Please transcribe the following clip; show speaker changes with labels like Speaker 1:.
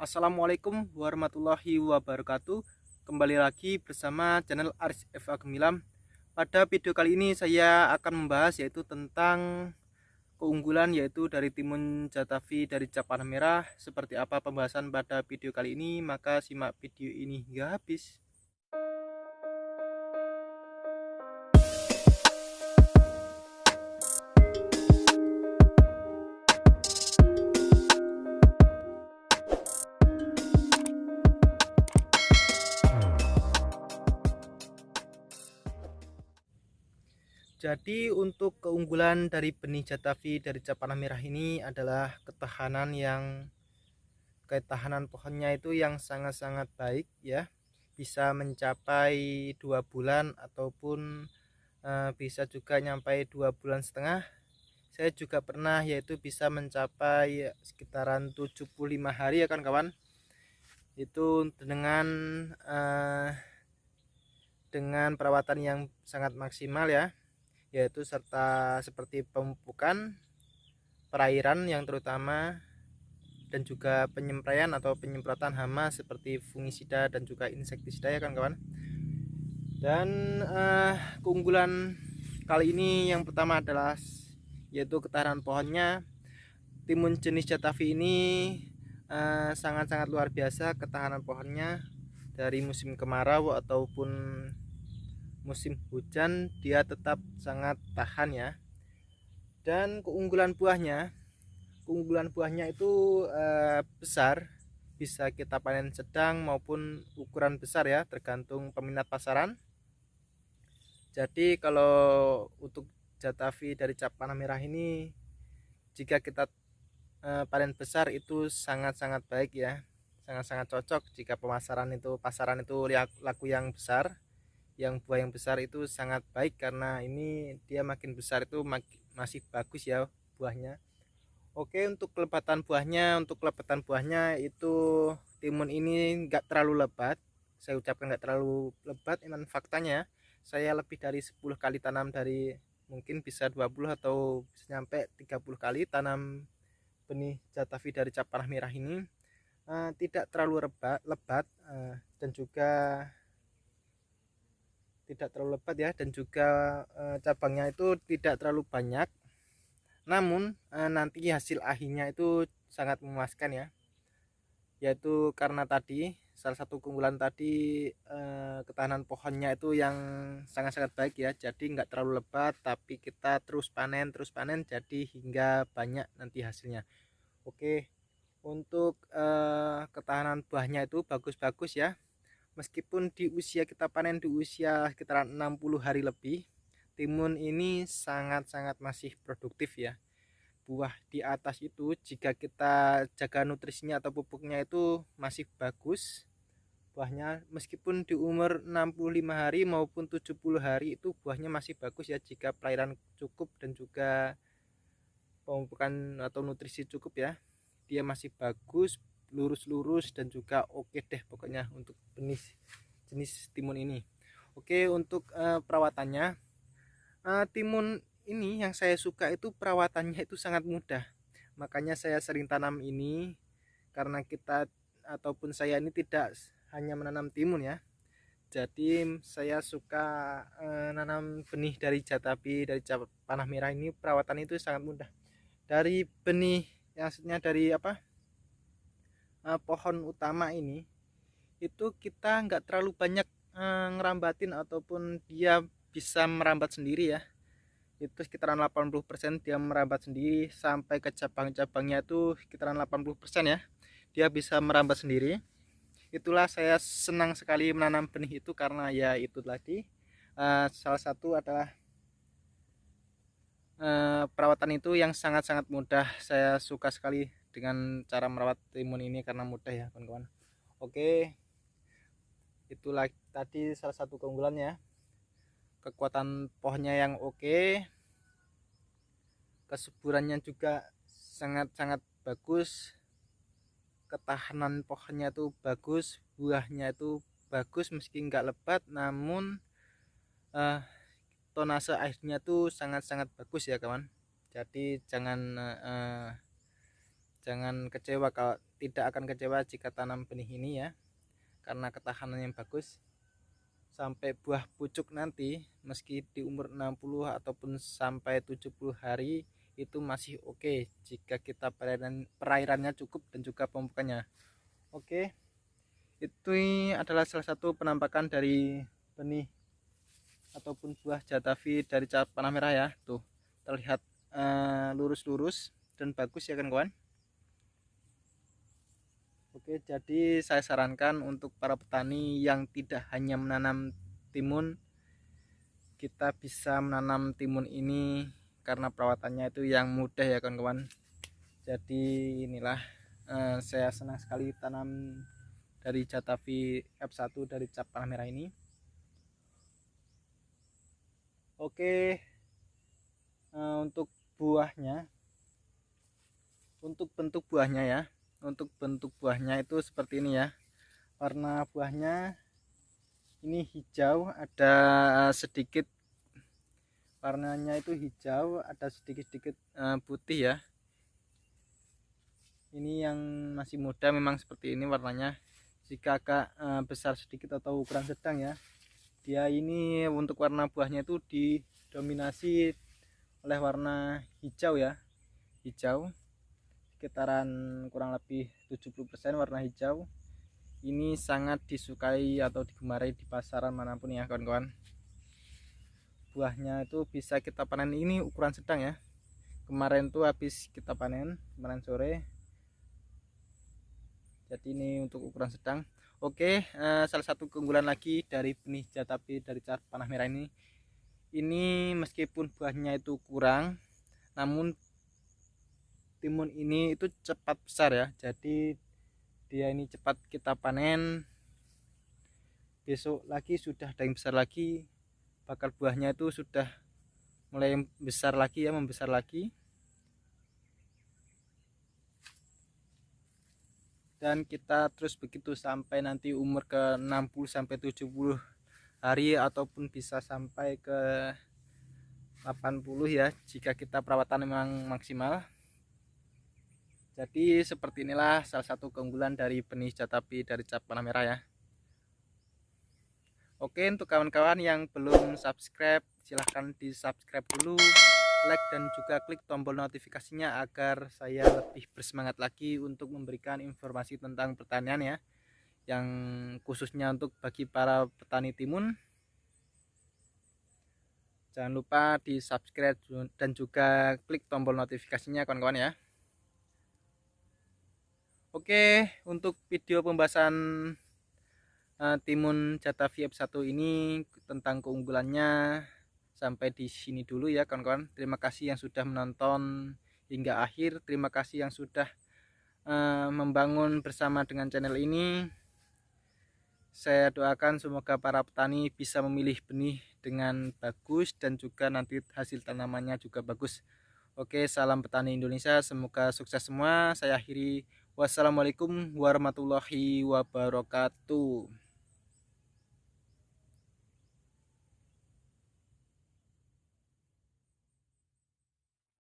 Speaker 1: Assalamualaikum warahmatullahi wabarakatuh. Kembali lagi bersama channel Aris FA Gemilang. Pada video kali ini saya akan membahas yaitu tentang keunggulan yaitu dari timun Jatavi dari cap panah merah. Seperti apa pembahasan pada video kali ini, maka simak video ini hingga habis. Jadi untuk keunggulan dari benih Jatavi dari cap panah merah ini adalah ketahanan pohonnya itu yang sangat-sangat baik ya. Bisa mencapai 2 bulan ataupun bisa juga nyampai 2,5 bulan. Saya juga pernah yaitu bisa mencapai sekitaran 75 hari ya kawan-kawan. Itu dengan perawatan yang sangat maksimal ya, yaitu serta seperti pemupukan, perairan yang terutama, dan juga penyempraian atau penyemprotan hama seperti fungisida dan juga insektisida ya kawan-kawan. Dan keunggulan kali ini yang pertama adalah yaitu ketahanan pohonnya. Timun jenis Jatavi ini sangat-sangat luar biasa ketahanan pohonnya. Dari musim kemarau ataupun musim hujan dia tetap sangat tahan ya. Dan keunggulan buahnya itu besar, bisa kita panen sedang maupun ukuran besar ya, tergantung peminat pasaran. Jadi kalau untuk Jatavi dari cap panah merah ini, jika kita panen besar itu sangat-sangat baik ya, sangat-sangat cocok jika pasaran itu laku yang besar, yang buah yang besar itu sangat baik, karena ini dia makin besar itu masih bagus ya buahnya. Oke, untuk kelebatan buahnya itu timun ini enggak terlalu lebat. Saya ucapkan enggak terlalu lebat, memang faktanya saya lebih dari 10 kali tanam, dari mungkin bisa 20 atau bisa sampai 30 kali tanam benih Jatavi dari cap panah merah ini. Tidak terlalu lebat dan juga tidak terlalu lebat ya, dan juga cabangnya itu tidak terlalu banyak. Namun nanti hasil akhirnya itu sangat memuaskan ya, yaitu karena tadi salah satu keunggulan tadi ketahanan pohonnya itu yang sangat-sangat baik ya. Jadi nggak terlalu lebat, tapi kita terus panen jadi hingga banyak nanti hasilnya. Oke, untuk ketahanan buahnya itu bagus-bagus ya. Meskipun kita panen di usia sekitaran 60 hari lebih, timun ini sangat-sangat masih produktif ya. Buah di atas itu jika kita jaga nutrisinya atau pupuknya itu masih bagus buahnya. Meskipun di umur 65 hari maupun 70 hari itu buahnya masih bagus ya, jika perairan cukup dan juga pemupukan atau nutrisi cukup ya, dia masih bagus, lurus-lurus, dan juga oke deh pokoknya untuk jenis timun ini. Oke, untuk perawatannya, timun ini yang saya suka itu perawatannya itu sangat mudah. Makanya saya sering tanam ini, karena kita ataupun saya ini tidak hanya menanam timun ya. Jadi saya suka nanam benih dari Jatavi dari cap panah merah ini, perawatan itu sangat mudah. Dari benih, maksudnya dari pohon utama ini, itu kita nggak terlalu banyak ngerambatin ataupun dia bisa merambat sendiri ya. Itu sekitaran 80% dia merambat sendiri, sampai ke cabang-cabangnya itu sekitaran 80% ya, dia bisa merambat sendiri. Itulah saya senang sekali menanam benih itu, karena ya itu tadi salah satu adalah perawatan itu yang sangat-sangat mudah. Saya suka sekali dengan cara merawat timun ini karena mudah ya kawan-kawan. Oke, itulah tadi salah satu keunggulannya, kekuatan pohonnya yang oke, kesuburannya juga sangat-sangat bagus, ketahanan pohonnya itu bagus, buahnya itu bagus meski nggak lebat, namun tonase airnya tuh sangat-sangat bagus ya kawan. Jadi jangan kecewa kalau tidak akan kecewa jika tanam benih ini ya, karena ketahanan yang bagus sampai buah pucuk nanti. Meski di umur 60 ataupun sampai 70 hari itu masih oke jika kita perairannya cukup dan juga pemupukannya oke. Itu adalah salah satu penampakan dari benih ataupun buah Jatavi dari cap panah merah ya. Tuh terlihat lurus-lurus dan bagus ya kan kawan. Oke, jadi saya sarankan untuk para petani yang tidak hanya menanam timun, kita bisa menanam timun ini karena perawatannya itu yang mudah ya kawan-kawan. Jadi inilah saya senang sekali tanam dari Jatavi F1 dari cap panah merah ini. Oke, untuk buahnya, untuk bentuk buahnya ya. Untuk bentuk buahnya itu seperti ini ya. Warna buahnya ini hijau, ada sedikit warnanya itu hijau, ada sedikit-sedikit putih ya. Ini yang masih muda memang seperti ini warnanya. Jika agak besar sedikit atau ukuran sedang ya, dia ini untuk warna buahnya itu didominasi oleh warna hijau ya, hijau sekitaran kurang lebih 70% warna hijau. Ini sangat disukai atau digemari di pasaran manapun ya kawan-kawan. Buahnya itu bisa kita panen, ini ukuran sedang ya, kemarin tuh habis kita panen kemarin sore, jadi ini untuk ukuran sedang. Oke, salah satu keunggulan lagi dari benih Jatavi dari cap panah merah ini meskipun buahnya itu kurang, namun timun ini itu cepat besar ya. Jadi dia ini cepat kita panen, besok lagi sudah ada yang besar lagi, bakal buahnya itu sudah mulai besar lagi ya, membesar lagi. Dan kita terus begitu sampai nanti umur ke 60 sampai 70 hari ataupun bisa sampai ke 80 ya jika kita perawatan memang maksimal. Jadi seperti inilah salah satu keunggulan dari benih Jatavi dari cap panah merah ya. Oke, untuk kawan-kawan yang belum subscribe, silahkan di subscribe dulu, like dan juga klik tombol notifikasinya agar saya lebih bersemangat lagi untuk memberikan informasi tentang pertanian ya, yang khususnya untuk bagi para petani timun. Jangan lupa di subscribe dan juga klik tombol notifikasinya kawan-kawan ya. Oke, untuk video pembahasan timun Jatavi F1 ini tentang keunggulannya sampai di sini dulu ya kawan-kawan. Terima kasih yang sudah menonton hingga akhir. Terima kasih yang sudah membangun bersama dengan channel ini. Saya doakan semoga para petani bisa memilih benih dengan bagus dan juga nanti hasil tanamannya juga bagus. Oke, salam petani Indonesia, semoga sukses semua. Saya akhiri, wassalamualaikum warahmatullahi wabarakatuh.